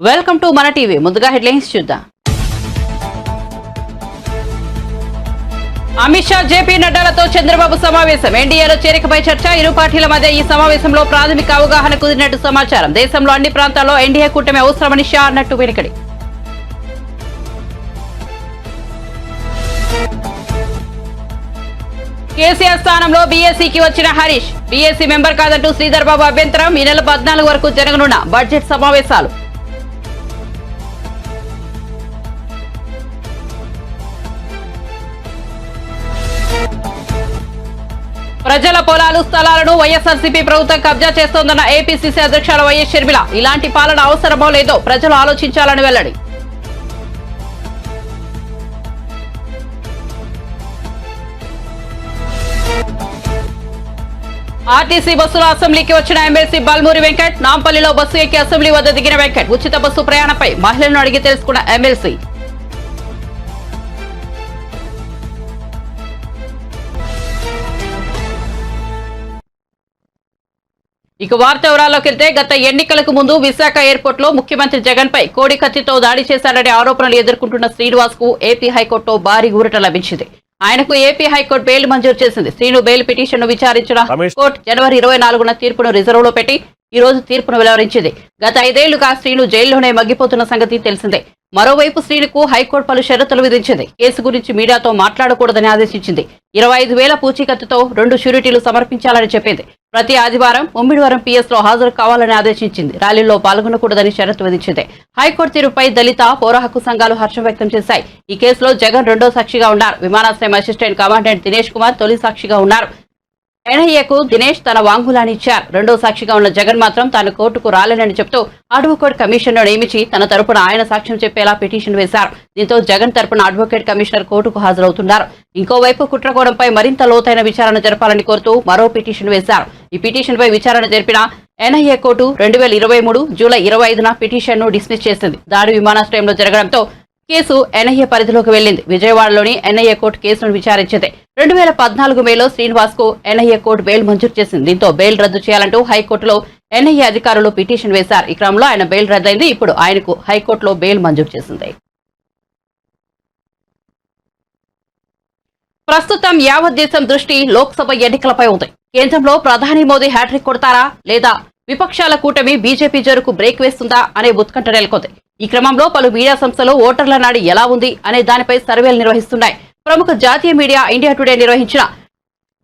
Welcome to మన TV. ముందుగా headlines చూద్దాం. అమిత్ షా, జేపీ నడ్డాలతో చంద్రబాబు సమావేశం. ఎన్డీఏలో చేరికపై చర్చ. ఇరు పార్టీల మధ్య ఈ సమావేశంలో ప్రాథమిక అవగాహన కుదిరినట్టు సమాచారం. దేశంలో అన్ని ప్రాంతాల్లో ఎన్డీఏ కూటమి అవసరమని షా అన్నట్టు వెనుకడి. కేసీఆర్ స్థానంలో బీఎస్సీకి వచ్చిన హరీష్. బీఎస్సీ మెంబర్ కాదంటూ శ్రీధర్ బాబు అభ్యంతరం. ఈ నెల 14 వరకు జరగనున్న బడ్జెట్ సమావేశాలు. ప్రజల పొలాలు, స్థలాలను వైఎస్ఆర్సీపీ ప్రభుత్వం కబ్జా చేస్తోందన్న ఏపీసీసీ అధ్యక్షులు వైఎస్ షర్మిల. ఇలాంటి పాలన అవసరమో లేదో ప్రజలు ఆలోచించాలని వెల్లడి. ఆర్టీసీ బస్సులో అసెంబ్లీకి వచ్చిన ఎమ్మెల్సీ బల్మూరి వెంకట్. నాంపల్లిలో బస్సు ఎక్కి అసెంబ్లీ వద్ద దిగిన వెంకట్. ఉచిత బస్సు ప్రయాణంపై మహిళలను అడిగి తెలుసుకున్న ఎమ్మెల్సీ. ఇక వార్త వివరాల్లోకి వెళ్తే, గత ఎన్నికలకు ముందు విశాఖ ఎయిర్పోర్ట్ లో ముఖ్యమంత్రి జగన్ పై కోడి కత్తితో దాడి చేశారనే ఆరోపణలు ఎదుర్కొంటున్న శ్రీనివాస్ కు ఏపీ హైకోర్టులో భారీ ఊరట లభించింది. ఆయనకు ఏపీ హైకోర్టు బెయిల్ మంజూరు చేసింది. శ్రీను బెయిల్ పిటిషన్ ను విచారించిన కోర్టు జనవరి 24న తీర్పును రిజర్వ్ లో పెట్టి ఈ రోజు తీర్పును వెలువరించింది. గత 5 ఏళ్లుగా శ్రీను జైల్లోనే మగ్గిపోతున్న సంగతి తెలిసిందే. మరోవైపు శ్రీనుకు హైకోర్టు పలు షరతులు విధించింది. కేసు గురించి మీడియాతో మాట్లాడకూడదని ఆదేశించింది. 25,000 పూచీకత్తుతో 2 షూరిటీలు సమర్పించాలని చెప్పింది. ప్రతి ఆదివారం ముమ్మిడివరం పిఎస్ లో హాజరు కావాలని ఆదేశించింది. ర్యాలీలో పాల్గొనకూడదని షరతు విధించింది. హైకోర్టు తీరుపై దళిత పౌర హక్కు సంఘాలు హర్షం వ్యక్తం చేశాయి. ఈ కేసులో జగన్ రెండో సాక్షిగా ఉన్నారు. విమానాశ్రయం అసిస్టెంట్ కమాండెంట్ దినేష్ కుమార్ తొలి సాక్షిగా ఉన్నారు. ఎన్ఐఏకు దినేష్ తన వాంగ్మూలాన్ని ఇచ్చారు. రెండో సాక్షిగా ఉన్న జగన్ మాత్రం తాను కోర్టుకు రాలేనని చెప్తూ అడ్వకేట్ కమిషనర్ నియమించి తన తరపున ఆయన సాక్ష్యం చెప్పేలా పిటిషన్ వేశారు. దీంతో జగన్ తరపున అడ్వకేట్ కమిషనర్ కోర్టుకు హాజరవుతున్నారు. ఇంకోవైపు కుట్రకోణంపై మరింత లోతైన విచారణ జరపాలని కోరుతూ మరో పిటిషన్ వేశారు. ఈ పిటిషన్ పై విచారణ జరిపిన ఎన్ఐఏ కోర్టు 2023 జూలై 25న పిటిషన్ ను డిస్మిస్ చేసింది. దాడి విమానాశ్రయంలో జరగడంతో కేసు ఎన్ఐఏ పరిధిలోకి వెళ్లింది. విజయవాడలోని ఎన్ఐఏ కోర్టు కేసును విచారించింది. 2014 మేలో శ్రీనివాస్ కు ఎన్ఐఏ కోర్టు బెయిల్ మంజూరు చేసింది. దీంతో బెయిల్ రద్దు చేయాలంటూ హైకోర్టులో ఎన్ఐఏ అధికారులు పిటిషన్ వేశారు. ఈ క్రమంలో ఆయన బెయిల్ రద్దయింది. ఇప్పుడు ఆయనకు హైకోర్టులో బెయిల్ మంజూరు చేసింది. ప్రస్తుతం యావత్ దేశం దృష్టి లోక్సభ ఎన్నికలపై ఉంది. కేంద్రంలో ప్రధాని మోదీ హ్యాట్రిక్ కొడతారా లేదా విపక్షాల కూటమి బీజేపీ జోరుకు బ్రేక్ వేస్తుందా అనే ఉత్కంఠ నెలకొంది. ఈ క్రమంలో పలు మీడియా సంస్థలు ఓటర్ల నాడి ఎలా ఉంది అనే దానిపై సర్వేలు నిర్వహిస్తున్నాయి. ప్రముఖ జాతీయ మీడియా ఇండియా టుడే నిర్వహించిన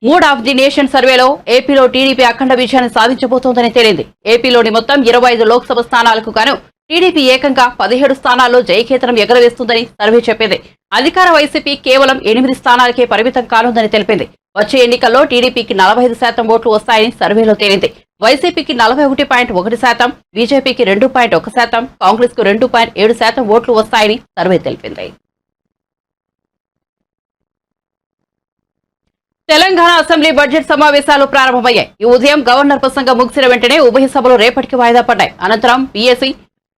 మూడ్ ఆఫ్ ది నేషన్ సర్వేలో ఏపీలో టీడీపీ అఖండ విజయాన్ని సాధించబోతోందని తేలింది. ఏపీలోని మొత్తం 25 లోక్సభ స్థానాలకు గాను టీడీపీ ఏకంగా 17 స్థానాల్లో జయకేతనం ఎగరవేస్తుందని సర్వే చెప్పింది. అధికార వైసీపీ కేవలం 8 స్థానాలకే పరిమితం కానుందని తెలిపింది. వచ్చే ఎన్నికల్లో టీడీపీకి 45% ఓట్లు వస్తాయని సర్వేలో తేలింది. వైసీపీకి 41.1%, బీజేపీకి 2.1%, కాంగ్రెస్ కు 2.7% ఓట్లు వస్తాయని సర్వే తెలిపింది. తెలంగాణ అసెంబ్లీ బడ్జెట్ సమావేశాలు ప్రారంభమయ్యాయి. ఈ ఉదయం గవర్నర్ ప్రసంగం ముగిసిన వెంటనే ఉభయ సభలు రేపటికి వాయిదా పడ్డాయి. అనంతరం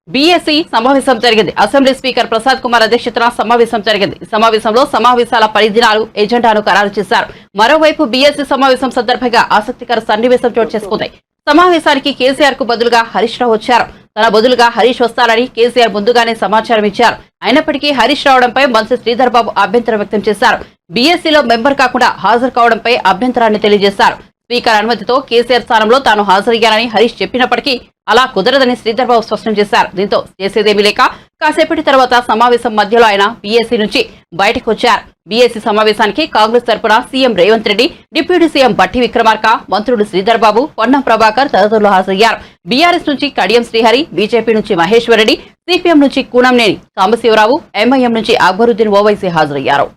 బీఎస్సీ సమావేశం జరిగింది. అసెంబ్లీ స్పీకర్ ప్రసాద్ కుమార్ అధ్యక్షతన సమావేశం జరిగింది. ఈ సమావేశంలో సమావేశాల 10 దినాలు ఎజెండాను ఖరారు చేశారు. మరోవైపు బీఎస్సీ సమావేశం సందర్భంగా ఆసక్తికర సన్నివేశం చోటు చేసుకుంది. సమావేశానికి కేసీఆర్ కు బదులుగా హరీష్ రావు వచ్చారు. తన బదులుగా హరీష్ వస్తారని కేసీఆర్ ముందుగానే సమాచారం ఇచ్చారు. అయినప్పటికీ హరీష్ రావడంపై మంత్రి శ్రీధర్ బాబు అభ్యంతరం వ్యక్తం చేశారు. బీఎస్సీలో మెంబర్ కాకుండా హాజరు కావడంపై అభ్యంతరాన్ని తెలియజేశారు. స్పీకర్ అనుమతితో కేసీఆర్ స్థానంలో తాను హాజరయ్యానని హరీష్ చెప్పినప్పటికీ అలా కుదరదని శ్రీధర్ బాబు స్పష్టం చేశారు. దీంతో చేసేదేమీ లేక కాసేపటి తర్వాత సమావేశం మధ్యలో ఆయన బీఎస్సీ నుంచి బయటకు వచ్చారు. బీఎస్సీ సమావేశానికి కాంగ్రెస్ తరపున CM Revanth Reddy, deputy CM బట్టి విక్రమార్క, మంత్రులు శ్రీధర్ బాబు, పొన్నం ప్రభాకర్ తదితరులు హాజరయ్యారు. బీఆర్ఎస్ నుంచి కడియం శ్రీహరి, బీజేపీ నుంచి మహేశ్వర్ రెడ్డి, సిపిఎం నుంచి కూనంనేని సాంబశివరావు, ఎంఐఎం నుంచి అక్బరుద్దీన్ ఓవైసీ హాజరయ్యారు.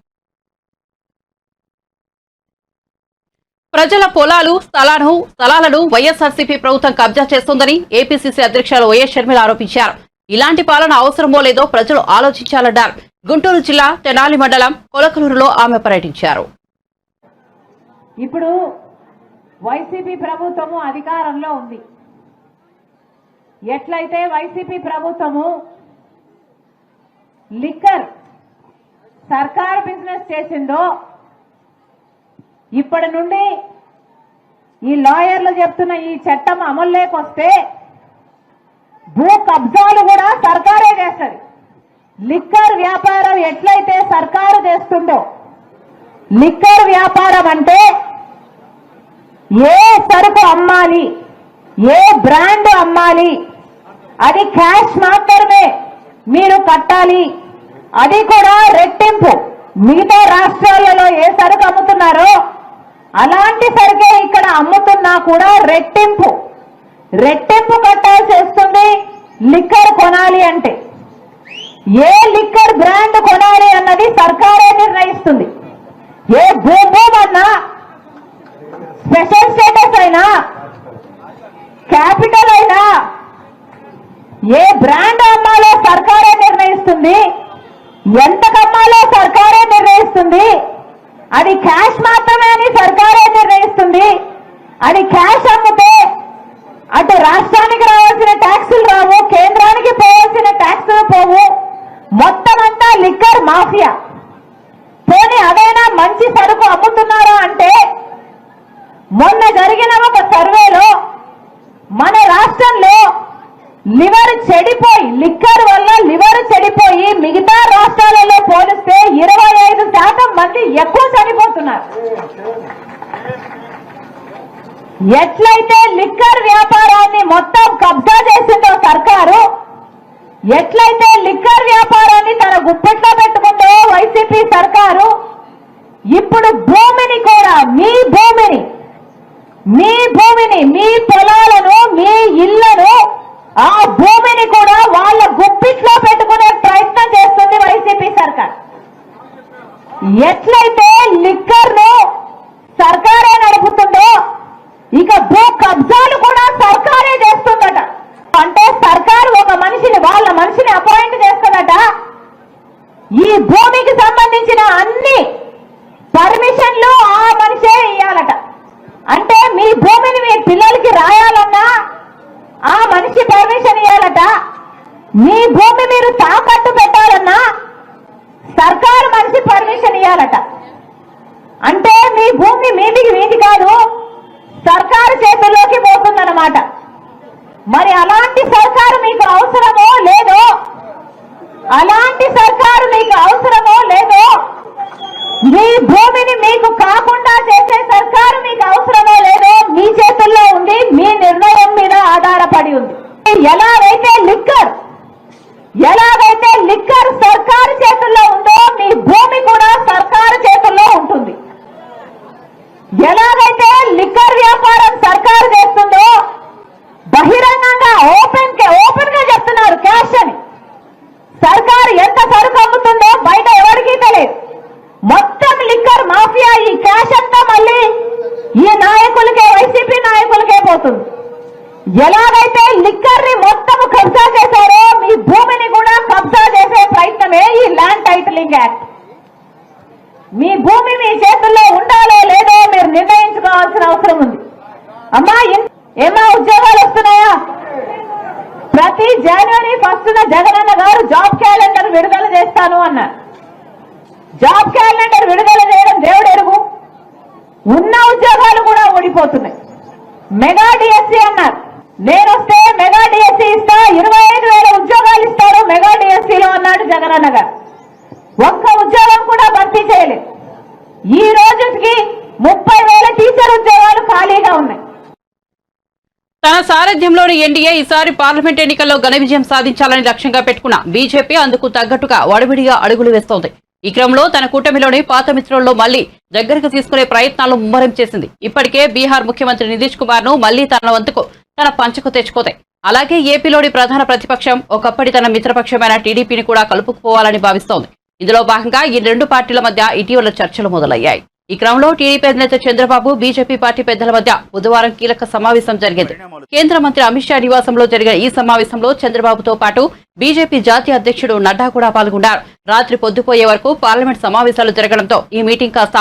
ప్రజల పొలాలు, స్థలాలను వైఎస్ఆర్సీపీ ప్రభుత్వం కబ్జా చేస్తోందని ఏపీసీసీ అధ్యక్షులు వైఎస్ షర్మిల ఆరోపించారు. ఇలాంటి పాలన అవసరమో లేదో ప్రజలు ఆలోచించాలన్నారు. గుంటూరు జిల్లా తెనాలి మండలం కొలకలూరులో ఆమె పర్యటించారు. ఇప్పుడు వైసీపీ ప్రభుత్వము అధికారంలో ఉంది. ఎట్లయితే వైసీపీ ప్రభుత్వము లిక్కర్ సర్కారు బిజినెస్ చేసిందో, ఇప్పటి నుండి ఈ లాయర్లు చెప్తున్న ఈ చట్టం అమల్లోకి వస్తే భూ కబ్జాలు కూడా సర్కారే చేస్తుంది. లిక్కర్ వ్యాపారం ఎట్లయితే సర్కారు చేస్తుందో, లిక్కర్ వ్యాపారం అంటే ఏ సరుకు అమ్మాలి, ఏ బ్రాండ్ అమ్మాలి, అది క్యాష్ మాత్రమే మీరు కట్టాలి, అది కూడా రెట్టింపు. మిగతా రాష్ట్రాలలో ఏ సరుకు అమ్ముతున్నారో అలాంటి సరుకే ఇక్కడ అమ్ముతున్నా కూడా రెట్టింపు కట్టాల్సి వస్తుంది. లిక్కర్ కొనాలి అంటే ఏ లిక్కర్ బ్రాండ్ కొనాలి అన్నది సర్కారే నిర్ణయిస్తుంది. ఏ భూభూమ్ అన్నా, స్పెషల్ స్టేటస్ అయినా, క్యాపిటల్ అయినా, ఏ బ్రాండ్ అమ్మాలో సర్కారే నిర్ణయిస్తుంది. ఎంత కమ్మాలో సర్కారే నిర్ణయిస్తుంది. అది క్యాష్ మాత్రమే అని సర్కారే నిర్ణయిస్తుంది. అది క్యాష్ అమ్మితే అటు రాష్ట్రానికి రావాల్సిన ట్యాక్సులు రావు, కేంద్రానికి పోవాల్సిన ట్యాక్సులు పోవు. మొత్తం అంతా లిక్కర్ మాఫియా. పోనీ అదైనా మంచి సరుకు అమ్ముతున్నారా అంటే, మొన్న జరిగిన ఒక సర్వేలో మన రాష్ట్రంలో లివర్ చెడిపోయి, లిక్కర్ వల్ల లివర్ చెడిపోయి మిగతా రాష్ట్రాలలో పోలిస్తే 25% మంది ఎక్కువ చనిపోతున్నారు. ఎట్లయితే లిక్కర్ వ్యాపారాన్ని మొత్తం కబ్జా చేసిందో సర్కారు, ఎట్లయితే లిక్కర్ వ్యాపారాన్ని తన గుప్పెట్లో పెట్టుకుందో వైసీపీ సర్కారు, ఇప్పుడు భూమిని కూడా, మీ భూమిని, మీ పొలాలను, మీ ఇళ్లను, ఆ భూమిని కూడా వాళ్ళ గుప్పిట్లో పెట్టుకునే ప్రయత్నం చేస్తుంది వైసీపీ సర్కార్. ఎట్లయితే లిక్కర్ ను సర్కారే నడుపుతుందో, ఇక భూ కబ్జాలు కూడా సర్కారే చేస్తుందట. అంటే సర్కారు ఒక మనిషిని, వాళ్ళ మనిషిని అపాయింట్ చేస్తుందట. ఈ భూమికి సంబంధించిన అన్ని పర్మిషన్లు ఆ మనిషే ఇయ్యాలట. అంటే మీ భూమిని మీ పిల్లలకి రాయాలన్నా ఆ మనిషి పర్మిషన్ ఇవ్వాలట. మీ భూమి మీరు తాకట్టు పెట్టాలన్నా సర్కారు మనిషి పర్మిషన్ ఇవ్వాలట. అంటే మీ భూమి మీది కాదు, సర్కారు చేతుల్లోకి పోతుందన్నమాట. మరి అలాంటి సర్కారు మీకు అవసరమో లేదో, అలాంటి సర్కారు మీకు అవసరమో లేదో, మీ భూమిని మీకు కాకుండా చేసే సర్కారు మీకు అవసరమో లేదో మీ చేతుల్లో ఉంది, మీ నిర్ణయం మీద ఆధారపడి ఉంది. ఎలాగైతే లిక్కర్ సర్కారు చేతుల్లో ఉందో, మీ భూమి కూడా సర్కారు చేతుల్లో ఉంటుంది. ఎలాగైతే లిక్కర్ వ్యాపారం సర్కారు చేస్తుందో, బహిరంగంగా ఓపెన్ గా చెప్తున్నారు క్యాష్ అని. సర్కారు ఎంత సరుకు అమ్ముతుందో బయట ఎవరికీ తెలియదు. మొత్తం లిక్కర్ మాఫియా, ఈ క్యాష్ అంతా మళ్ళీ ఈ నాయకులకే, వైసీపీ నాయకులకే పోతుంది. ఎలాగైతే లిక్కర్ ని మొత్తం కబ్జా చేశారో, మీ భూమిని కూడా కబ్జా చేసే ప్రయత్నమే ఈ ల్యాండ్ టైటిలింగ్ యాక్ట్. మీ భూమి మీ చేతుల్లో ఉండాలో లేదో మీరు నిర్ణయించుకోవాల్సిన అవసరం ఉంది. అమ్మా, ఏమా ఉద్యోగాలు వస్తున్నాయా? ప్రతి జనవరి 1న జగనన్న గారు జాబ్ క్యాలెండర్ విడుదల చేస్తాను అన్నారు. జాబ్ క్యాలెండర్ విడుదల చేయడం దేవుడు ఎరుగు. ఉన్న ఉద్యోగాలు కూడా ఊడిపోతున్నాయి. మెగా డిఎస్సీ అన్నారు. నేను వస్తే మెగా డిఎస్సీ ఇస్తా, 25,000 ఉద్యోగాలు ఇస్తారు మెగా డిఎస్సీలో అన్నాడు జగనన్న గారు. ఒక్క ఉద్యోగం కూడా భర్తీ చేయలేదు. ఈ రోజుకి 30,000 టీచర్ ఉద్యోగాలు ఖాళీగా ఉన్నాయి. తన సారథ్యంలోని ఎన్డీఏ ఈసారి పార్లమెంట్ ఎన్నికల్లో ఘన విజయం సాధించాలని లక్ష్యంగా పెట్టుకున్న బీజేపీ అందుకు తగ్గట్టుగా వడివిడిగా అడుగులు వేస్తోంది. ఈ క్రమంలో తన కూటమిలోని పాత మిత్రుల్లో మళ్లీ దగ్గరకు తీసుకునే ప్రయత్నాలు ముమ్మరం చేసింది. ఇప్పటికే బీహార్ ముఖ్యమంత్రి నితీష్ కుమార్ ను మళ్లీ తన వంతుకు తన పంచకు తెచ్చుకోతాయి. అలాగే ఏపీలోని ప్రధాన ప్రతిపక్షం ఒకప్పటి తన మిత్రపక్షమైన టీడీపీని కూడా కలుపుకుపోవాలని భావిస్తోంది. ఇందులో భాగంగా ఈ రెండు పార్టీల మధ్య ఇటీవల చర్చలు మొదలయ్యాయి. ఈ క్రమంలో టీడీపీ అధినేత చంద్రబాబు, బీజేపీ పార్టీ పెద్దల మధ్య బుధవారం కీలక సమావేశం జరిగింది. కేంద్ర మంత్రి అమిత్ షా నివాసంలో జరిగిన ఈ సమావేశంలో చంద్రబాబుతో పాటు బీజేపీ జాతీయ అధ్యక్షుడు నడ్డా కూడా పాల్గొన్నారు. రాత్రి పొద్దుపోయే వరకు పార్లమెంట్ సమావేశాలు జరగడంతో ఈ మీటింగ్ కాస్త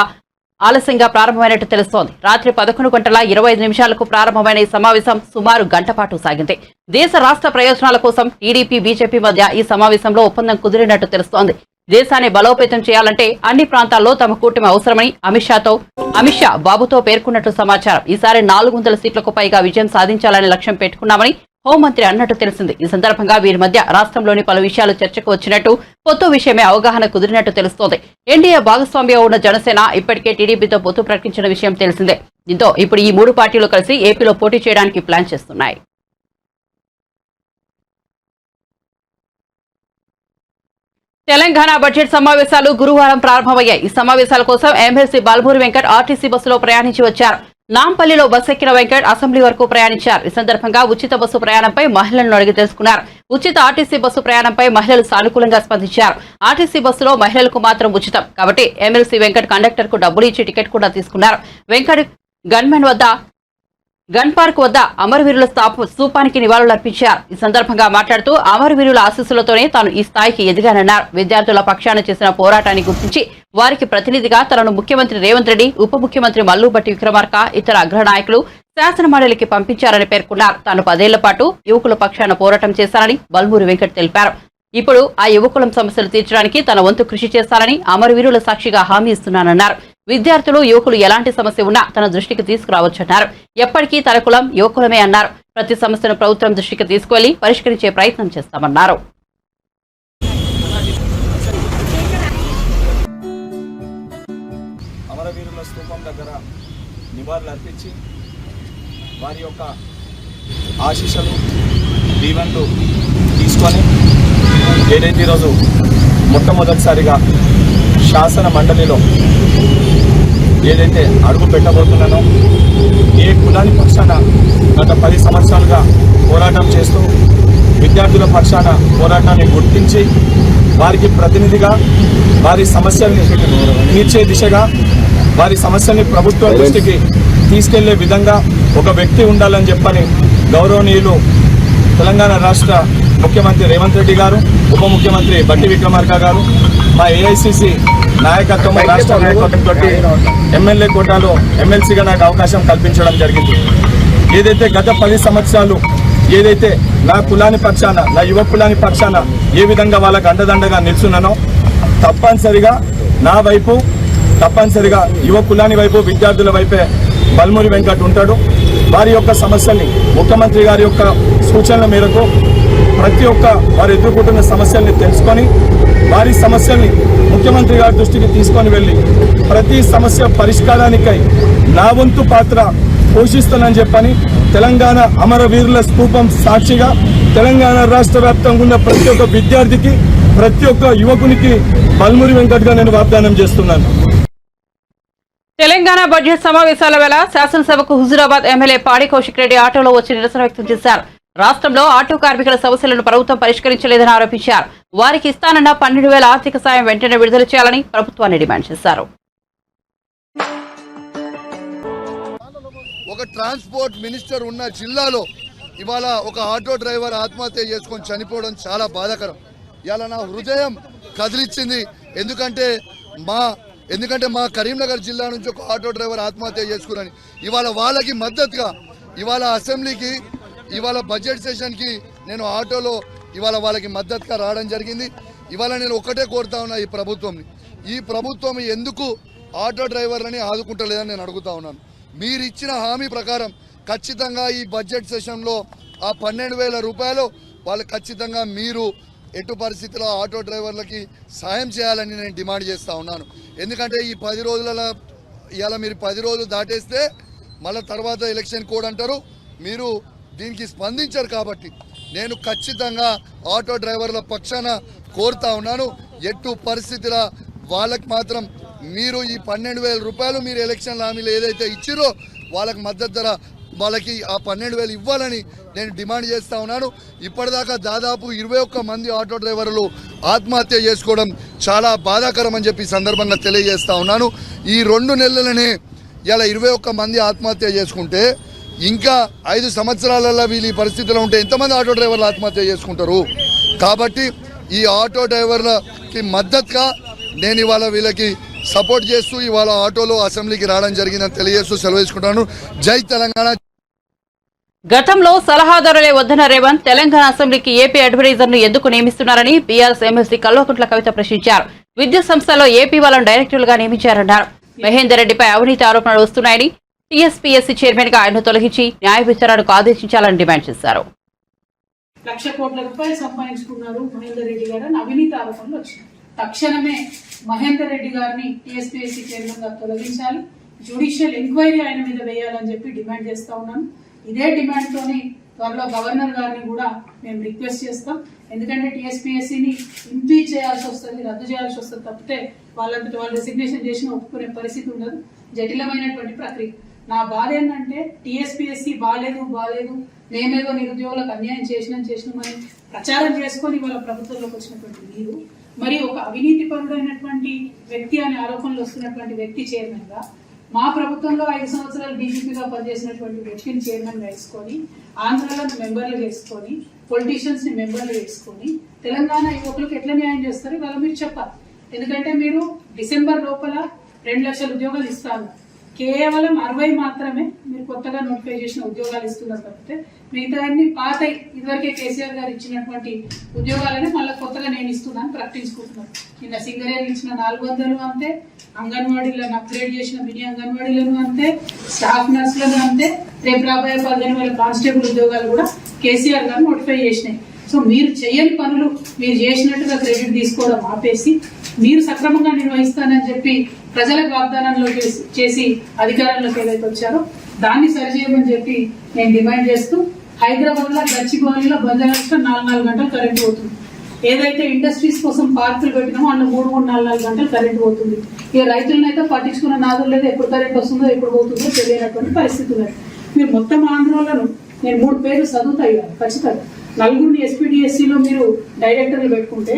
ఆలస్యంగా ప్రారంభమైనట్టు తెలుస్తోంది. రాత్రి 11:25 ప్రారంభమైన ఈ సమావేశం సుమారు గంట పాటు సాగింది. దేశ రాష్ట్ర ప్రయోజనాల కోసం టీడీపీ, బీజేపీ మధ్య ఈ సమావేశంలో ఒప్పందం కుదిరినట్టు తెలుస్తోంది. దేశాన్ని బలోపేతం చేయాలంటే అన్ని ప్రాంతాల్లో తమ కూటమి అవసరమని అమిత్ షా బాబుతో పేర్కొన్నట్టు సమాచారం. ఈసారి 400 సీట్లకు పైగా విజయం సాధించాలని లక్ష్యం పెట్టుకున్నామని హోంమంత్రి అన్నట్టు తెలిసింది. ఈ సందర్భంగా వీరి మధ్య రాష్ట్రంలోని పలు విషయాలు చర్చకు వచ్చినట్టు, పొత్తు విషయమే అవగాహన కుదిరినట్టు తెలుస్తోంది. ఎన్డీఏ భాగస్వామ్యం ఉన్న జనసేన ఇప్పటికే టీడీపీతో పొత్తు ప్రకటించిన విషయం తెలిసిందే. దీంతో ఇప్పుడు ఈ 3 పార్టీలు కలిసి ఏపీలో పోటీ చేయడానికి ప్లాన్ చేస్తున్నాయి. తెలంగాణ బడ్జెట్ సమావేశాలు గురువారం ప్రారంభమయ్యాయి. ఈ సమావేశాల కోసం ఎమ్మెల్సీ బల్మూరి వెంకట్ ఆర్టీసీ బస్సులో ప్రయాణించి వచ్చారు. నాంపల్లిలో బస్సు ఎక్కిన వెంకట్ అసెంబ్లీ వరకు ప్రయాణించారు. ఈ సందర్భంగా ఉచిత బస్సు ప్రయాణంపై మహిళలను అడిగి తెలుసుకున్నారు. ఉచిత ఆర్టీసీ బస్సు ప్రయాణంపై మహిళలు సానుకూలంగా స్పందించారు. ఆర్టీసీ బస్సులో మహిళలకు మాత్రం ఉచితం కాబట్టి ఎమ్మెల్సీ వెంకట్ కండక్టర్ కు డబ్బులు ఇచ్చి టికెట్ కూడా తీసుకున్నారు. వెంకట్ గన్ పార్క్ వద్ద అమరవీరుల స్తూపానికి నివాళులర్పించారు. ఈ సందర్భంగా మాట్లాడుతూ అమరవీరుల ఆశీస్సులతోనే తాను ఈ స్థాయికి ఎదిగానన్నారు. విద్యార్థుల పక్షాన చేసిన పోరాటాన్ని గుర్తించి వారికి ప్రతినిధిగా తనను ముఖ్యమంత్రి రేవంత్ రెడ్డి, ఉప ముఖ్యమంత్రి మల్లుబట్టి విక్రమార్క, ఇతర అగ్రనాయకులు శాసనమండలికి పంపించారని పేర్కొన్నారు. తాను 10 ఏళ్ల పాటు యువకుల పక్షాన పోరాటం చేశారని బల్మూరి వెంకట్ తెలిపారు. ఇప్పుడు ఆ యువకుల సమస్యలు తీర్చడానికి తన వంతు కృషి చేస్తానని అమరవీరుల సాక్షిగా హామీ ఇస్తున్నానన్నారు. విద్యార్థులు, యువకులు ఎలాంటి సమస్య ఉన్నా తన దృష్టికి తీసుకురావచ్చన్నారు. ఎప్పటికీ తన కులం యువకులమే అన్నారు. ప్రతి సమస్యను ప్రభుత్వం దృష్టికి తీసుకువెళ్లి పరిష్కరించే ప్రయత్నం చేస్తామన్నారు. అమరవీరుల స్తూపం దగ్గర నివాళులు అర్పించి వారి యొక్క ఆశీస్సులు, దీవెనలు తీసుకొని ఏదైతే ఈరోజు మొట్టమొదటిసారిగా శాసన మండలిలో ఏదైతే అడుగు పెట్టబోతున్నానో, ఏ కులాని పక్షాన గత 10 సంవత్సరాలుగా పోరాటం చేస్తూ విద్యార్థుల పక్షాన పోరాటాన్ని గుర్తించి వారికి ప్రతినిధిగా వారి సమస్యల్ని తీర్చే దిశగా వారి సమస్యల్ని ప్రభుత్వం దృష్టికి తీసుకెళ్లే విధంగా ఒక వ్యక్తి ఉండాలని చెప్పని గౌరవనీయులు తెలంగాణ రాష్ట్ర ముఖ్యమంత్రి రేవంత్ రెడ్డి గారు, ఉప ముఖ్యమంత్రి బట్టి విక్రమార్క గారు, మా ఏఐసిసి నాయకత్వం, రాష్ట్ర నాయకత్వంతో ఎమ్మెల్యే కోటాలో ఎమ్మెల్సీగా నాకు అవకాశం కల్పించడం జరిగింది. ఏదైతే గత 10 సంవత్సరాలు ఏదైతే నా కులాని పక్షాన, నా యువ కులాని పక్షాన ఏ విధంగా వాళ్ళకు అండదండగా నిల్చున్నానో తప్పనిసరిగా నా వైపు, తప్పనిసరిగా యువ కులాని వైపు, విద్యార్థుల వైపే బల్మూరి వెంకట్ ఉంటాడు. వారి యొక్క సమస్యల్ని ముఖ్యమంత్రి గారి యొక్క సూచనల మేరకు ప్రతి ఒక్క వారు ఎదుర్కొంటున్న సమస్యల్ని తెలుసుకొని వారి సమస్యల్ని ముఖ్యమంత్రి గారి దృష్టికి తీసుకొని వెళ్ళి ప్రతి సమస్య పరిష్కారానికై నా వంతు పాత్ర పోషిస్తానని చెప్పని తెలంగాణ అమరవీరుల స్తూపం సాక్షిగా తెలంగాణ రాష్ట్ర వ్యాప్తంగా ఉన్న ప్రతి ఒక్క విద్యార్థికి, ప్రతి ఒక్క యువకునికి బల్మూరి వెంకట్గా నేను వాగ్దానం చేస్తున్నాను. తెలంగాణ బడ్జెట్ సమావేశాల వేళ శాసనసభకు హుజూరాబాద్ ఎమ్మెల్యే పాడి కౌశిక్ రెడ్డి ఆటోలో వచ్చి నిరసన వ్యక్తం చేశారు. రాష్ట్రంలో ఆటో కార్మికుల సమస్యలను ప్రభుత్వం పరిష్కరించలేదని ఆరోపించారు. వారికి ఇస్తానన్న 12,000 ఆర్థిక సాయం వెంటనే విడుదల చేయాలని ప్రభుత్వాన్ని డిమాండ్ చేశారు. ఒక ట్రాన్స్పోర్ట్ మినిస్టర్ ఉన్న జిల్లాలో ఇవాళ ఒక ఆటో డ్రైవర్ ఆత్మహత్య చేసుకొని చనిపోవడం చాలా బాధాకరం. ఇవాళ నా హృదయం కదిలిచ్చింది. ఎందుకంటే మా కరీంనగర్ జిల్లా నుంచి ఒక ఆటో డ్రైవర్ ఆత్మహత్య చేసుకున్నాను. ఇవాళ వాళ్ళకి మద్దతుగా ఇవాళ అసెంబ్లీకి, ఇవాళ బడ్జెట్ సెషన్కి నేను ఆటోలో ఇవాళ వాళ్ళకి మద్దతుగా రావడం జరిగింది. ఇవాళ నేను ఒకటే కోరుతా ఉన్నా, ఈ ప్రభుత్వం ఎందుకు ఆటో డ్రైవర్లని ఆదుకుంటలేదని నేను అడుగుతా ఉన్నాను. మీరు ఇచ్చిన హామీ ప్రకారం ఖచ్చితంగా ఈ బడ్జెట్ సెషన్లో ఆ 12,000 రూపాయలు వాళ్ళు ఖచ్చితంగా మీరు ఎటు పరిస్థితిలో ఆటో డ్రైవర్లకి సాయం చేయాలని నేను డిమాండ్ చేస్తూ ఉన్నాను. ఎందుకంటే ఈ 10 రోజులలో ఇవాళ మీరు 10 రోజులు దాటేస్తే మళ్ళీ తర్వాత ఎలక్షన్ కోడ్ అంటారు, మీరు దీనికి స్పందించారు. కాబట్టి నేను ఖచ్చితంగా ఆటో డ్రైవర్ల పక్షాన కోరుతా ఉన్నాను, ఎటు పరిస్థితిలో వాళ్ళకి మాత్రం మీరు ఈ 12,000 రూపాయలు మీరు ఎలక్షన్ హామీలు ఏదైతే ఇచ్చిరో వాళ్ళకి మద్దతు ధర వాళ్ళకి ఆ 12,000 ఇవ్వాలని నేను డిమాండ్ చేస్తూ ఉన్నాను. ఇప్పటిదాకా దాదాపు 21 మంది ఆటో డ్రైవర్లు ఆత్మహత్య చేసుకోవడం చాలా బాధాకరం అని చెప్పి సందర్భంగా తెలియజేస్తూ ఉన్నాను. ఈ 2 నెలలనే ఇలా 21 మంది ఆత్మహత్య చేసుకుంటే ఇంకా 5 సంవత్సరాలలో వీళ్ళు ఈ పరిస్థితిలో ఉంటే ఎంతమంది ఆటో డ్రైవర్లు ఆత్మహత్య చేసుకుంటారు? కాబట్టి ఈ ఆటో డ్రైవర్లకి మద్దతుగా నేను ఇవాళ వీళ్ళకి సపోర్ట్ చేస్తూ ఇవాళ ఆటోలో అసెంబ్లీకి రావడం జరిగిందని తెలియజేస్తూ సెలవు తీసుకుంటాను. జై తెలంగాణ. గతంలో సలహాదారులే వద్దన్న రేవంత్ తెలంగాణ అసెంబ్లీకి ఏపీ అడ్వైజర్ ను ఎందుకు నియమిస్తున్నారని బీఆర్ఎస్ ఎమ్మెల్సీ కల్వకుంట్ల కవిత ప్రశ్నించారు. విద్యుత్ సంస్థలో ఏపీ వాళ్ళను డైరెక్టర్లుగా నియమించారన్నారు. మహేందర్ రెడ్డిపై అవినీతి ఆరోపణలు వస్తున్నాయని టీఎస్పీఎస్సీ చైర్మన్ గా ఆయన తొలగించి న్యాయ విచారణకు ఆదేశించాలని డిమాండ్ చేశారు. 1,00,000 కోట్ల రూపాయలు సంపాదించుకున్నారు మహేందర్ రెడ్డి గారు అని అవినీతి ఆరోపణలు వచ్చినాయి. తక్షణమే మహేందర్ రెడ్డి గారిని టీఎస్పీఎస్సీ చైర్మన్ గా తొలగించాలి, జ్యుడిషియల్ ఎంక్వైరీ ఆయన మీద వేయాలని చెప్పి డిమాండ్ చేస్తా ఉన్నాను. ఇదే డిమాండ్ తోని త్వరలో గవర్నర్ గారిని కూడా మేము రిక్వెస్ట్ చేస్తాం. ఎందుకంటే టీఎస్పీఎస్సీని ఇంపీచ్ చేయాల్సి వస్తుంది, రద్దు చేయాల్సి వస్తుంది తప్పితే వాళ్ళంతటి వాళ్ళు రెసిగ్నేషన్ చేసిన ఒప్పుకునే పరిస్థితి ఉండదు. జటిలమైనటువంటి ప్రక్రియ. నా బాధ ఏంటంటే టీఎస్పీఎస్సీ బాలేదు మేమేదో నిరుద్యోగులకు అన్యాయం చేసినామని ప్రచారం చేసుకొని వాళ్ళ ప్రభుత్వంలోకి వచ్చినటువంటి మీరు మరి ఒక అవినీతి పరుడైనటువంటి వ్యక్తి అనే ఆరోపణలు వస్తున్నటువంటి వ్యక్తి చైర్మన్ గా, మా ప్రభుత్వంలో 5 సంవత్సరాలు డీజీపీగా పనిచేసినటువంటి వ్యక్తిని చైర్మన్ గా వేసుకొని, ఆంధ్రాలను మెంబర్లు వేసుకొని, పొలిటీషియన్స్ ని మెంబర్లు వేసుకొని తెలంగాణ యువకులకు ఎట్లా న్యాయం చేస్తారు ఇవాళ మీరు చెప్పాలి. ఎందుకంటే మీరు డిసెంబర్ లోపల 2 లక్షల ఉద్యోగాలు ఇస్తారు, కేవలం 60 మాత్రమే మీరు కొత్తగా నోటిఫై చేసిన ఉద్యోగాలు ఇస్తున్నారు తప్పితే మిగతా అన్ని పాత ఇదివరకే కేసీఆర్ గారు ఇచ్చినటువంటి ఉద్యోగాలని మళ్ళీ కొత్తగా నేను ఇస్తున్నాను ప్రకటించుకుంటున్నాను. నిన్న సింగరేణి ఇచ్చిన 400 అంతే, అంగన్వాడీలను అప్గ్రేడ్ చేసిన మినీ అంగన్వాడీలను అంతే, స్టాఫ్ నర్సులను అంతే, రేపు రాబోయే 15,000 కానిస్టేబుల్ ఉద్యోగాలు కూడా కేసీఆర్ గారు నోటిఫై చేసినాయి. సో మీరు చేయని పనులు మీరు చేసినట్టుగా క్రెడిట్ తీసుకోవడం ఆపేసి మీరు సక్రమంగా నిర్వహిస్తానని చెప్పి ప్రజలకు వాగ్దానంలో చేసి అధికారంలోకి ఏదైతే వచ్చారో దాన్ని సరిచేయమని చెప్పి నేను డిమాండ్ చేస్తూ, హైదరాబాద్ లో గచ్చిబౌలిలో బంజారాస్లో 4 గంటలు కరెంట్ పోతుంది. ఏదైతే ఇండస్ట్రీస్ కోసం పార్కులు పెట్టినామో అందులో 3 గంటలు కరెంట్ పోతుంది. ఇక రైతులనైతే పట్టించుకున్న నాదులు లేదు, ఎప్పుడు కరెంట్ వస్తుందో ఎప్పుడు పోతుందో తెలియనటువంటి పరిస్థితి ఉన్నది. మీరు మొత్తం ఆందోళనను నేను 3 పేర్లు చదువుతాయి ఖచ్చితంగా. 4 ఎస్పీడిఎస్సీలో మీరు డైరెక్టర్లు పెట్టుకుంటే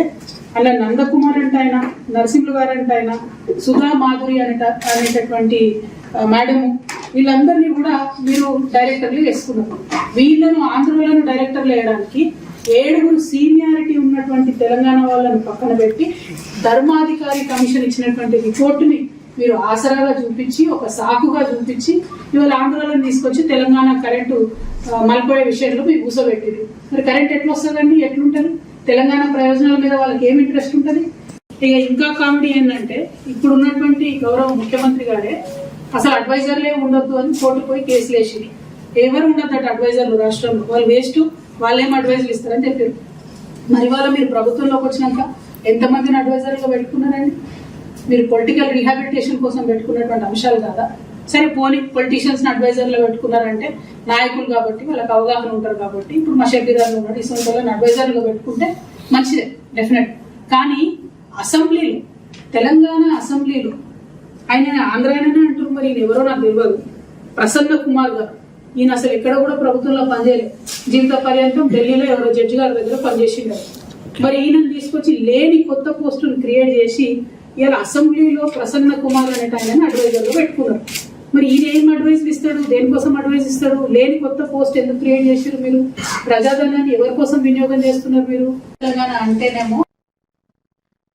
అలా నందకుమార్ అంటే ఆయన, నరసింహులు గారు అంటే ఆయన, సుధా మాధురి అనేటటువంటి మేడము, వీళ్ళందరినీ కూడా మీరు డైరెక్టర్లు వేసుకున్నారు. వీళ్ళను ఆంధ్రలను డైరెక్టర్లు వేయడానికి 7 సీనియారిటీ ఉన్నటువంటి తెలంగాణ వాళ్ళను పక్కన పెట్టి ధర్మాధికారి కమిషన్ ఇచ్చినటువంటి రిపోర్టుని మీరు ఆసరాగా చూపించి, ఒక సాకుగా చూపించి ఇవాళ ఆంధ్రలను తీసుకొచ్చి తెలంగాణ కరెంటు మలిపోయే విషయంలో మీరు కూసబెట్టింది. మరి కరెంట్ ఎట్లా వస్తుందండి, ఎట్లుంటది? తెలంగాణ ప్రయోజనాల మీద వాళ్ళకి ఏం ఇంట్రెస్ట్ ఉంటుంది? ఇక ఇంకా కామెడీ ఏంటంటే ఇప్పుడు ఉన్నటువంటి గౌరవ ముఖ్యమంత్రి గారే అసలు అడ్వైజర్లే ఉండొద్దు అని కోర్టు పోయి కేసులు వేసి, ఎవరు ఉండొద్దట అడ్వైజర్లు రాష్ట్రంలో, వాళ్ళు వేస్ట్, వాళ్ళేం అడ్వైజర్లు ఇస్తారని చెప్పారు. మరి వాళ్ళ మీరు ప్రభుత్వంలోకి వచ్చినాక ఎంతమందిని అడ్వైజర్లుగా పెట్టుకున్నారండి? మీరు పొలిటికల్ రీహాబిలిటేషన్ కోసం పెట్టుకున్నటువంటి అంశాలు కాదా? సరే పోనీ పొలిటీషియన్స్ అడ్వైజర్లు పెట్టుకున్నారంటే నాయకులు కాబట్టి వాళ్ళకి అవగాహన ఉంటారు కాబట్టి, ఇప్పుడు మా షబీర్ గారు ఉన్నాడు, ఇటువంటి వాళ్ళని అడ్వైజర్లుగా పెట్టుకుంటే మంచిదే డెఫినెట్. కానీ అసెంబ్లీలో, తెలంగాణ అసెంబ్లీలో ఆయన ఆంధ్రాయనే అంటారు, మరి ఈయన ఎవరో నాకు తెలియదు, ప్రసన్న కుమార్ గారు, ఈయన అసలు ఎక్కడ కూడా ప్రభుత్వంలో పనిచేయలేదు, జీవిత పర్యంతం ఢిల్లీలో ఎవరో జడ్జి గారి దగ్గర పనిచేసిండారు. మరి ఈయనను తీసుకొచ్చి లేని కొత్త పోస్టును క్రియేట్ చేసి ఇలా అసెంబ్లీలో ప్రసన్న కుమార్ అనే ఆయన అడ్వైజర్లో పెట్టుకున్నారు. మరి ఈయన ఏం అడ్వైజ్ ఇస్తాడు, దేనికోసం అడ్వైజ్ ఇస్తాడు? లేని కొత్త పోస్ట్ ఎందుకు క్రియేట్ చేశారు మీరు? ప్రజాధనాన్ని ఎవరి కోసం వినియోగం చేస్తున్నారు మీరు? తెలంగాణ అంటేనేమో.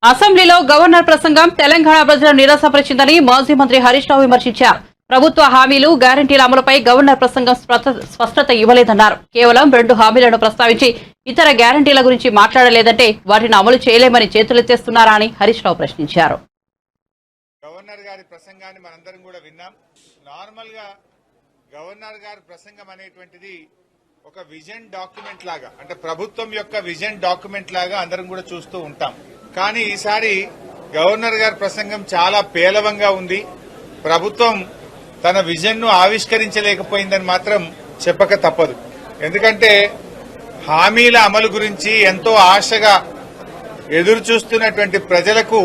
అసెంబ్లీలో గవర్నర్ ప్రసంగం తెలంగాణ ప్రజలను నిరాశపరిచిందని మాజీ మంత్రి హరీష్ రావు విమర్శించారు. ప్రభుత్వ హామీలు, గ్యారంటీల అమలుపై గవర్నర్ ప్రసంగం స్పష్టత ఇవ్వలేదన్నారు. కేవలం 2 హామీలను ప్రస్తావించి ఇతర గ్యారంటీల గురించి మాట్లాడలేదంటే వాటిని అమలు చేయలేమని చేతులెత్తేస్తున్నారా అని హరీష్ రావు ప్రశ్నించారు. గవర్నర్ గారి ప్రసంగాన్ని మనందరం కూడా విన్నాం. నార్మల్ గా గవర్నర్ గారి ప్రసంగం అనేటువంటిది ఒక విజన్ డాక్యుమెంట్ లాగా, అంటే ప్రభుత్వం యొక్క విజన్ డాక్యుమెంట్ లాగా అందరం కూడా చూస్తూ ఉంటాం. కానీ ఈసారి గవర్నర్ గారి ప్రసంగం చాలా పేలవంగా ఉంది. ప్రభుత్వం తన విజన్ ను ఆవిష్కరించలేకపోయిందని మాత్రం చెప్పక తప్పదు. ఎందుకంటే హామీల అమలు గురించి ఎంతో ఆశగా ఎదురు చూస్తున్నటువంటి ప్రజలకు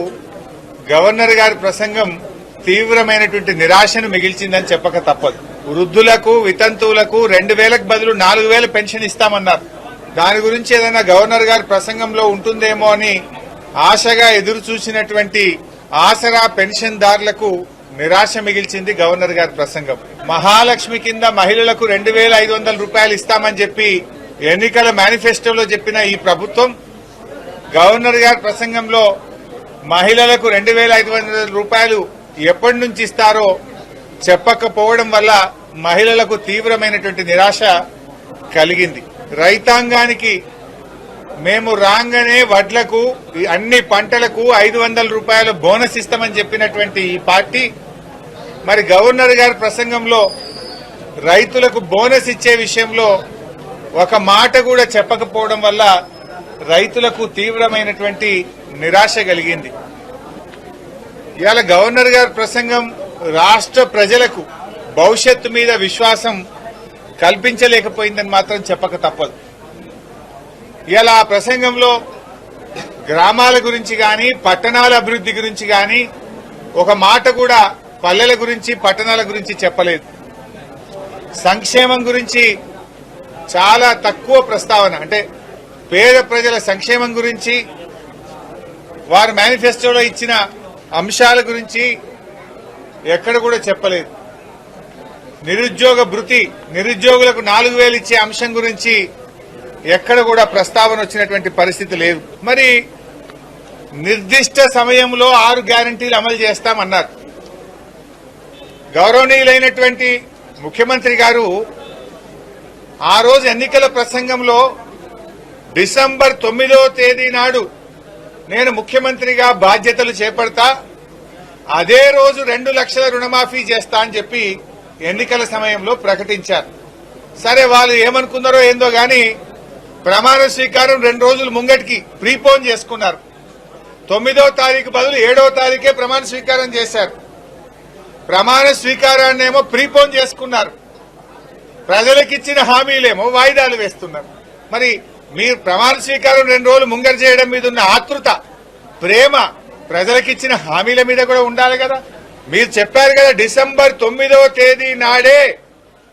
గవర్నర్ గారి ప్రసంగం తీవ్రమైనటువంటి నిరాశను మిగిల్చిందని చెప్పక తప్పదు. వృద్ధులకు, వితంతువులకు 2,000కు బదులు 4,000 పెన్షన్ ఇస్తామన్నారు. దాని గురించి ఏదైనా గవర్నర్ గారి ప్రసంగంలో ఉంటుందేమో అని ఆశగా ఎదురు చూసినటువంటి ఆసరా పెన్షన్దారులకు నిరాశ మిగిల్చింది గవర్నర్ గారి ప్రసంగం. మహాలక్ష్మి కింద మహిళలకు 2,500 రూపాయలు ఇస్తామని చెప్పి ఎన్నికల మేనిఫెస్టోలో చెప్పిన ఈ ప్రభుత్వం గవర్నర్ గారి ప్రసంగంలో మహిళలకు 2,500 రూపాయలు ఎప్పటి నుంచి ఇస్తారో చెప్పకపోవడం వల్ల మహిళలకు తీవ్రమైనటువంటి నిరాశ కలిగింది. రైతాంగానికి మేము రాగానే వడ్లకు, అన్ని పంటలకు 500 రూపాయల బోనస్ ఇస్తామని చెప్పినటువంటి ఈ పార్టీ మరి గవర్నర్ గారి ప్రసంగంలో రైతులకు బోనస్ ఇచ్చే విషయంలో ఒక మాట కూడా చెప్పకపోవడం వల్ల రైతులకు తీవ్రమైనటువంటి నిరాశ కలిగింది. ఇవాళ గవర్నర్ గారి ప్రసంగం రాష్ట్ర ప్రజలకు భవిష్యత్తు మీద విశ్వాసం కల్పించలేకపోయిందని మాత్రం చెప్పక తప్పదు. ఇవాళ ఆ ప్రసంగంలో గ్రామాల గురించి గాని పట్టణాల అభివృద్ధి గురించి గాని ఒక మాట కూడా పల్లెల గురించి పట్టణాల గురించి చెప్పలేదు. సంక్షేమం గురించి చాలా తక్కువ ప్రస్తావన, అంటే పేద ప్రజల సంక్షేమం గురించి వారు మేనిఫెస్టోలో ఇచ్చిన అంశాల గురించి ఎక్కడ కూడా చెప్పలేదు. నిరుద్యోగ భృతి, నిరుద్యోగులకు 4,000 ఇచ్చే అంశం గురించి ఎక్కడ కూడా ప్రస్తావన వచ్చినటువంటి పరిస్థితి లేదు. మరి నిర్దిష్ట సమయంలో 6 గ్యారంటీలు అమలు చేస్తామన్నారు. గౌరవనీయులైనటువంటి ముఖ్యమంత్రి గారు ఆ రోజు ఎన్నికల ప్రసంగంలో డిసెంబర్ 9వ తేదీ నాడు నేను ముఖ్యమంత్రిగా బాధ్యతలు చేపడతా, అదే రోజు 2 లక్షల రుణమాఫీ చేస్తా అని చెప్పి ఎన్నికల సమయంలో ప్రకటించారు. సరే, వాళ్ళు ఏమనుకున్నారో ఏందో గాని ప్రమాణ స్వీకారం 2 రోజులు ముంగటికి ప్రీపోన్ చేసుకున్నారు. 9వ తారీఖు బదులు 7వ తారీఖే ప్రమాణ స్వీకారం చేశారు. ప్రమాణ స్వీకారాన్ని ఏమో ప్రీపోన్ చేసుకున్నారు, ప్రజలకిచ్చిన హామీలేమో వాయిదాలు వేస్తున్నారు. మరి మీరు ప్రమాణ స్వీకారం 2 రోజులు ముంగర చేయడం మీద ఉన్న ఆతృత, ప్రేమ ప్రజలకిచ్చిన హామీల మీద కూడా ఉండాలి కదా. మీరు చెప్పారు కదా, డిసెంబర్ 9వ తేదీ నాడే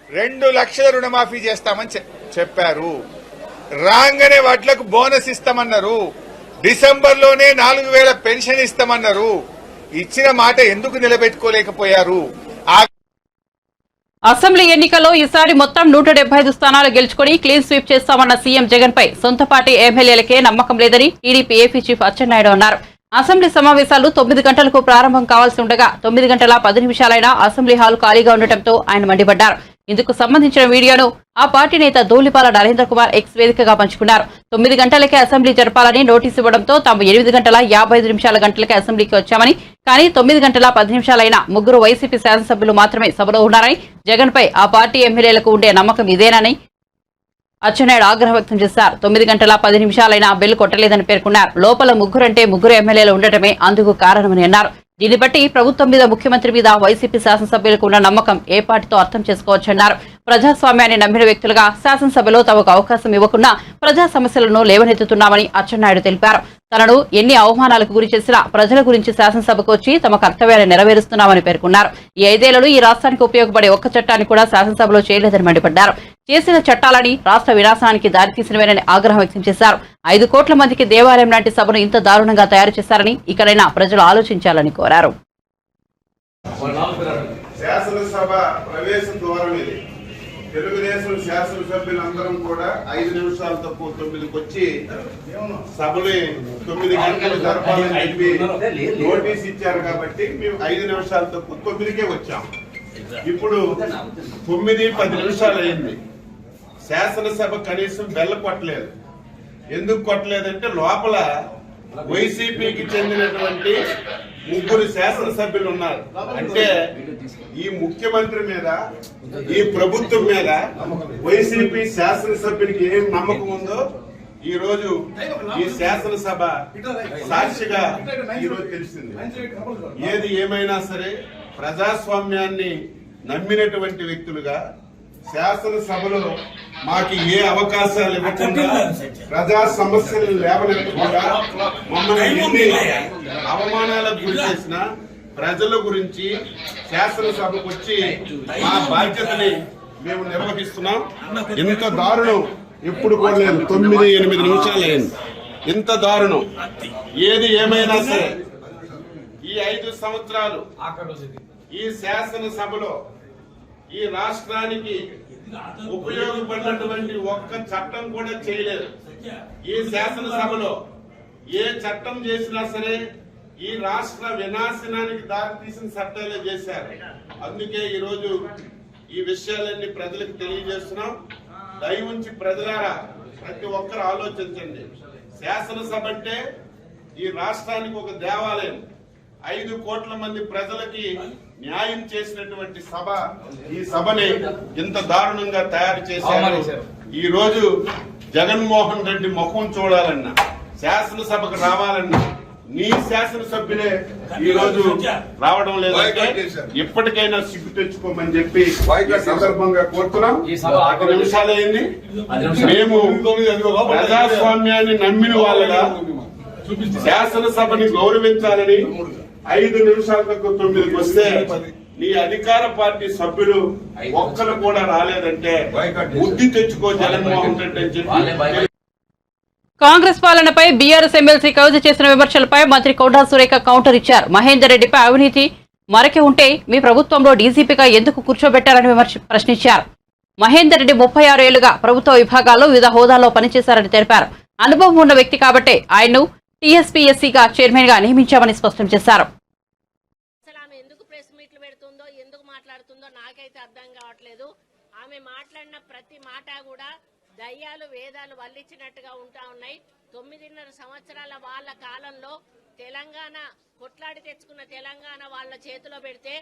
2 లక్షల రుణమాఫీ చేస్తామని చెప్పారు. రాగానే వడ్లకు బోనస్ ఇస్తామన్నారు. డిసెంబర్లోనే 4,000 పెన్షన్ ఇస్తామన్నారు. ఇచ్చిన మాట ఎందుకు నిలబెట్టుకోలేకపోయారు? అసెంబ్లీ ఎన్నికల్లో ఈసారి మొత్తం 175 స్థానాలు గెలుచుకుని క్లీన్ స్వీప్ చేస్తామన్న సీఎం జగన్ పై సొంత పార్టీ ఎమ్మెల్యేలకే నమ్మకం లేదని టీడీపీ ఏపీ చీఫ్ అచ్చెన్నాయుడు అన్నారు. అసెంబ్లీ సమావేశాలు 9 గంటలకు ప్రారంభం కావాల్సి ఉండగా 9 గంటల 10 నిమిషాలైనా అసెంబ్లీ హాల్ ఖాళీగా ఉండటంతో ఆయన మండిపడ్డారు. ఇందుకు సంబంధించిన వీడియోను ఆ పార్టీ నేత ధూళిపాల నరేంద్ర కుమార్ ఎక్స్ వేదికగా పంచుకున్నారు. 9 గంటలకే అసెంబ్లీ జరపాలని నోటీసు ఇవ్వడంతో తాము 8 గంటల 55 నిమిషాల గంటలకే అసెంబ్లీకి వచ్చామని, కానీ 9 గంటల 10 నిమిషాలైన 3 వైసీపీ శాసనసభ్యులు మాత్రమే సభలో ఉన్నారని, జగన్ పై ఆ పార్టీ ఎమ్మెల్యేలకు ఉండే నమ్మకం ఇదేనని అచ్చెన్నాయుడు ఆగ్రహం వ్యక్తం చేశారు. 9 గంటల 10 నిమిషాలైనా బెల్ కొట్టలేదని పేర్కొన్నారు. లోపల 3 ఎమ్మెల్యేలు ఉండటమే అందుకు కారణమని అన్నారు. దీన్ని బట్టి ప్రభుత్వం మీద, ముఖ్యమంత్రి మీద వైసీపీ శాసనసభ్యులకు ఉన్న నమ్మకం ఏ పార్టీతో అర్థం చేసుకోవచ్చన్నారు. ప్రజాస్వామ్యాన్ని నమ్మిన వ్యక్తులుగా శాసనసభలో తమకు అవకాశం ఇవ్వకుండా ప్రజా సమస్యలను లేవనెత్తుతున్నామని అచ్చెన్నాయుడు తెలిపారు. తనను ఎన్ని అవమానాలకు గురి చేసినా ప్రజల గురించి శాసనసభకు వచ్చి తమ కర్తవ్యాన్ని నెరవేరుస్తున్నామని పేర్కొన్నారు. ఈ 5 ఏళ్లలో ఈ రాష్ట్రానికి ఉపయోగపడే ఒక్క చట్టాన్ని కూడా శాసనసభలో చేయలేదని మండిపడ్డారు. చేసిన చట్టాలని రాష్ట్ర వినాశనానికి దారితీసినవేనని ఆగ్రహం వ్యక్తం చేశారు. 5 కోట్ల మందికి దేవాలయం లాంటి సభను ఇంత దారుణంగా తయారు చేశారని, ఇకనైనా ప్రజలు ఆలోచించాలని కోరారు. శాసనసభ ప్రవేశ ద్వారం ఇది. తెలుగుదేశం శాసనసభ్యులందరం కూడా 5 నిమిషాలు తక్కువ 9కి వచ్చి సభని 9 గంటలు జరపాలని చెప్పి నోటీస్ ఇచ్చారు కాబట్టి మేము 5 నిమిషాలు తక్కువ 9కే వచ్చాం. ఇప్పుడు 9:10 నిమిషాలు అయింది. శాసనసభ కనీసం బెల్ల కొట్టలేదు. ఎందుకు కొట్టలేదంటే లోపల వైసీపీకి చెందినటువంటి 3 శాసనసభ్యులు ఉన్నారు. అంటే ఈ ముఖ్యమంత్రి మీద, ఈ ప్రభుత్వం మీద వైసీపీ శాసనసభ్యునికి ఏం నమ్మకం ఉందో ఈ రోజు ఈ శాసనసభ సాక్షిగా ఈ రోజు తెలిసింది. ఏది ఏమైనా సరే ప్రజాస్వామ్యాన్ని నమ్మినటువంటి వ్యక్తులుగా శాసనసభలో మాకు ఏ అవకాశాలు ఇవ్వకుండా, ప్రజా సమస్యలు లేవనెత్తకుండా, మమ్మల్ని ఎన్ని అవమానాలకు గురి చేసిన ప్రజల గురించి శాసనసభకు వచ్చి మా బాధ్యతని మేము నిర్వహిస్తున్నాం. ఇంత దారుణం ఎప్పుడు కూడా లేదు. 9-8 నిమిషాలు అయింది. ఇంత దారుణం ఏది ఏమైనా సరే ఈ 5 సంవత్సరాలు ఈ శాసనసభలో ఈ రాష్ట్రానికి ఉపయోగపడినటువంటి ఒక్క చట్టం కూడా చేయలేదు. ఈ శాసనసభలో ఏ చట్టం చేసినా సరే ఈ రాష్ట్ర వినాశనానికి దారితీసిన చట్టాలే చేశారు. అందుకే ఈ రోజు ఈ విషయాలన్నీ ప్రజలకు తెలియజేస్తున్నాం. దయ ఉంచి ప్రజలారా ప్రతి ఒక్కరు ఆలోచించండి. శాసనసభ అంటే ఈ రాష్ట్రానికి ఒక దేవాలయం. 5 కోట్ల మంది ప్రజలకి న్యాయం చేసినటువంటి సభ ఈ సభని ఇంత దారుణంగా తయారు చేశారు. ఈ రోజు జగన్మోహన్ రెడ్డి ముఖం చూడాలన్నా, శాసనసభకు రావాలన్నా నీ శాసనసభ్యులే ఈ రోజు రావడం లేదంటే ఇప్పటికైనా సిగ్గు తెచ్చుకోమని చెప్పి ఈ సందర్భంగా కోరుతున్నాం. 10 నిమిషాలైంది. మేము ప్రజాస్వామ్యాన్ని నమ్మిన వాళ్ళగా శాసనసభని గౌరవించాలని 5 నిమిషాల తక్కువ 9కి వస్తే నీ అధికార పార్టీ సభ్యులు ఒక్కరు కూడా రాలేదంటే బుద్ధి తెచ్చుకో జగన్మోహన్ రెడ్డి అని చెప్పి. కాంగ్రెస్ పాలనపై బీఆర్ఎస్ ఎమ్మెల్సీ కవిత చేసిన విమర్శలపై మంత్రి కొండా సురేఖ కౌంటర్ ఇచ్చారు. మహేందర్ రెడ్డిపై అవినీతి మరకే ఉంటే మీ ప్రభుత్వంలో డీజీపీగా ఎందుకు కూర్చోబెట్టారని ప్రశ్నించారు. మహేందర్ రెడ్డి 36 ఏళ్లుగా ప్రభుత్వ విభాగాల్లో వివిధ హోదాల్లో పనిచేశారని తెలిపారు. అనుభవం ఉన్న వ్యక్తి కాబట్టి ఆయన్ను టీఎస్పీఎస్సీగా చైర్మన్ గా నియమించామని స్పష్టం చేశారు. ఎందుకు ప్రెస్ మీట్లు పెడుతుందో, ఎందుకు మాట్లాడుతుందో నాకైతే అర్థం కావట్లేదు. ఆమె మాట్లాడిన ప్రతి మాట కూడా దయ్యాలు వేదాలు వల్లించినట్టుగా ఉంటా ఉన్నాయి. 9.5 సంవత్సరాల వాళ్ళ కాలంలో తెలంగాణ కొట్లాడి తెచ్చుకున్న తెలంగాణ వాళ్ళ చేతిలో పెడితే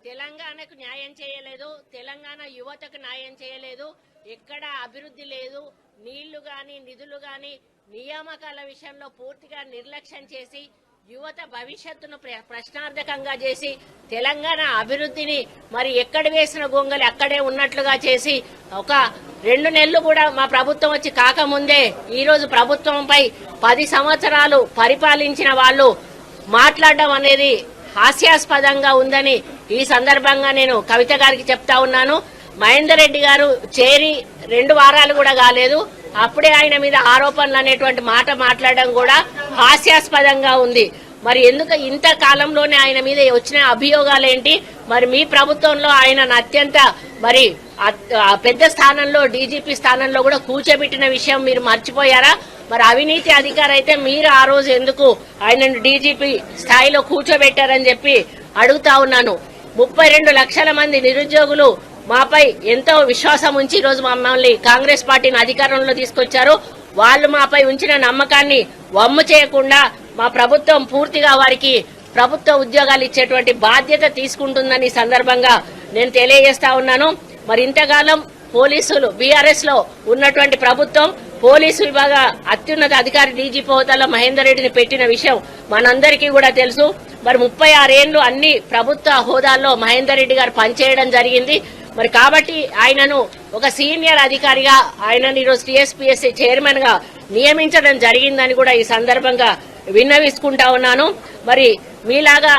తెలంగాణకు న్యాయం చేయలేదు, తెలంగాణ యువతకు న్యాయం చేయలేదు, ఎక్కడ అభివృద్ధి లేదు, నీళ్లు గాని నిధులు గాని నియామకాల విషయంలో పూర్తిగా నిర్లక్ష్యం చేసి యువత భవిష్యత్తును ప్రశ్నార్థకంగా చేసి తెలంగాణ అభివృద్ధిని మరి ఎక్కడ వేసిన గొంగలి అక్కడే ఉన్నట్లుగా చేసి ఒక 2 నెలలు కూడా మా ప్రభుత్వం వచ్చి కాకముందే ఈ రోజు ప్రభుత్వంపై 10 సంవత్సరాలు పరిపాలించిన వాళ్ళు మాట్లాడడం అనేది హాస్యాస్పదంగా ఉందని ఈ సందర్భంగా నేను కవిత గారికి చెప్తా ఉన్నాను. మహేందర్ రెడ్డి గారు చేరి 2 వారాలు కూడా కాలేదు, అప్పుడే ఆయన మీద ఆరోపణలు అనేటువంటి మాట మాట్లాడడం కూడా హాస్యాస్పదంగా ఉంది. మరి ఎందుకు ఇంత కాలంలోనే ఆయన మీద వచ్చిన అభియోగాలేంటి? మరి మీ ప్రభుత్వంలో ఆయన అత్యంత మరి పెద్ద స్థానంలో డీజీపీ స్థానంలో కూడా కూర్చోబెట్టిన విషయం మీరు మర్చిపోయారా? మరి అవినీతి అధికారి అయితే మీరు ఆ రోజు ఎందుకు ఆయనను డీజీపీ స్థాయిలో కూర్చోబెట్టారని చెప్పి అడుగుతా ఉన్నాను. 32 లక్షల మంది నిరుద్యోగులు మాపై ఎంతో విశ్వాసం ఉంచి ఈ రోజు మమ్మల్ని కాంగ్రెస్ పార్టీని అధికారంలో తీసుకొచ్చారు. వాళ్ళు మాపై ఉంచిన నమ్మకాన్ని వమ్ము చేయకుండా మా ప్రభుత్వం పూర్తిగా వారికి ప్రభుత్వ ఉద్యోగాలు ఇచ్చేటువంటి బాధ్యత తీసుకుంటుందని సందర్భంగా నేను తెలియజేస్తా ఉన్నాను. మరి ఇంతకాలం పోలీసులు బీఆర్ఎస్ లో ఉన్నటువంటి ప్రభుత్వం పోలీసు విభాగ అత్యున్నత అధికారి డీజీపీ హోదాలో మహేందర్ రెడ్డిని పెట్టిన విషయం మనందరికీ కూడా తెలుసు. మరి 36 ఏళ్లు అన్ని ప్రభుత్వ హోదాల్లో మహేందర్ రెడ్డి గారు పనిచేయడం జరిగింది. మరి కాబట్టి ఆయనను ఒక సీనియర్ అధికారిగా ఆయనను ఈరోజు టీఎస్పీఎస్సీ చైర్మన్ గా నియమించడం జరిగిందని కూడా ఈ సందర్భంగా విన్నవిసుకుంటా ఉన్నాను. మరి మీలాగా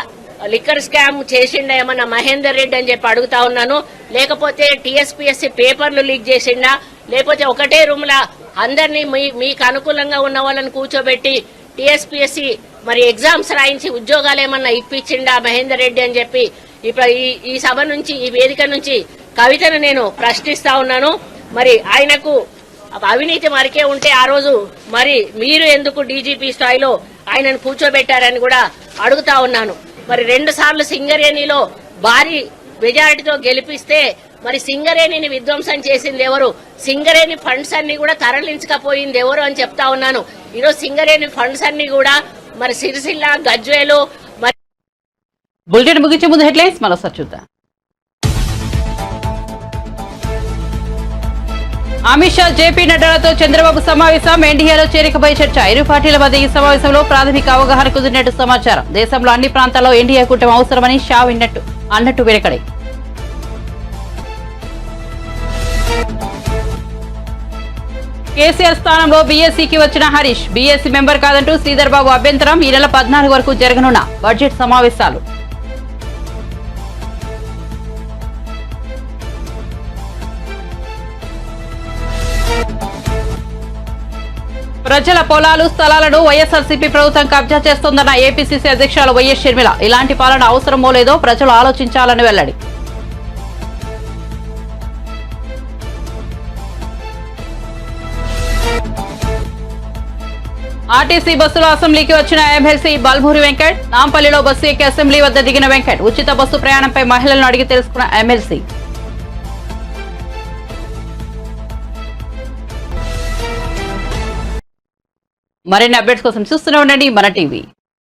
లిక్కర్ స్కామ్ చేసిండా ఏమన్నా మహేందర్ రెడ్డి అని చెప్పి అడుగుతా ఉన్నాను. లేకపోతే టీఎస్పీఎస్సీ పేపర్లు లీక్ చేసిండా, లేకపోతే ఒకటే రూమ్ లా అందరినీ మీకు అనుకూలంగా ఉన్న వాళ్ళని కూర్చోబెట్టి టీఎస్పీఎస్సీ మరి ఎగ్జామ్స్ రాయించి ఉద్యోగాలు ఏమన్నా ఇప్పించిండా మహేందర్ రెడ్డి అని చెప్పి ఈ సభ నుంచి ఈ వేదిక నుంచి కవితను నేను ప్రశ్నిస్తా ఉన్నాను. మరి ఆయనకు అవినీతి మరికే ఉంటే ఆ రోజు మరి మీరు ఎందుకు డీజీపీ స్థాయిలో ఆయనను కూర్చోబెట్టారని కూడా అడుగుతా ఉన్నాను. మరి 2 సార్లు సింగరేణిలో భారీ మెజారిటీతో గెలిపిస్తే మరి సింగరేణిని విధ్వంసం చేసింది ఎవరు? సింగరేణి ఫండ్స్ అన్ని కూడా తరలించకపోయింది ఎవరు అని చెప్తా ఉన్నాను. ఈరోజు సింగరేణి ఫండ్స్ అన్ని కూడా మరి సిరిసిల్ల గజ్వేలు మరి బులెటిన్ ముగించే ముందు హెడ్లైన్స్ మరోసారి చూద్దాం. అమిత్ షా జేపీ నడ్డాలతో చంద్రబాబు సమావేశం, ఎన్డీఏలో చేరికపై చర్చ. ఇరు పార్టీల మధ్య ఈ సమావేశంలో ప్రాథమిక అవగాహన కుదిరినట్టు సమాచారం. దేశంలో అన్ని ప్రాంతాల్లో ఎన్డీఏ కూటమి అవసరమని షా అన్నట్టు వెనకడే. కేసీఆర్ స్థానంలో బీఎస్సీకి వచ్చిన హరీష్, బీఎస్సీ మెంబర్ కాదంటూ శ్రీధర్ బాబు అభ్యంతరం. ఈ నెల 14 వరకు జరగనున్న బడ్జెట్ సమావేశాలు. ప్రజల పొలాలు స్థలాలను వైఎస్ఆర్సీపీ ప్రభుత్వం కబ్జా చేస్తోందన్న ఏపీసీసీ అధ్యక్షులు వైఎస్ షర్మిల. ఇలాంటి పాలన అవసరమో లేదో ప్రజలు ఆలోచించాలని వెల్లడి. ఆర్టీసీ బస్సులో అసెంబ్లీకి వచ్చిన ఎమ్మెల్సీ బల్మూరి వెంకట్. నాంపల్లిలో బస్సు ఎక్కి అసెంబ్లీ వద్ద దిగిన వెంకట్. ఉచిత బస్సు ప్రయాణంపై మహిళలను అడిగి తెలుసుకున్న ఎమ్మెల్సీ. మరిన్ని అప్డేట్స్ కోసం చూస్తూనే ఉండండి మన టీవీ.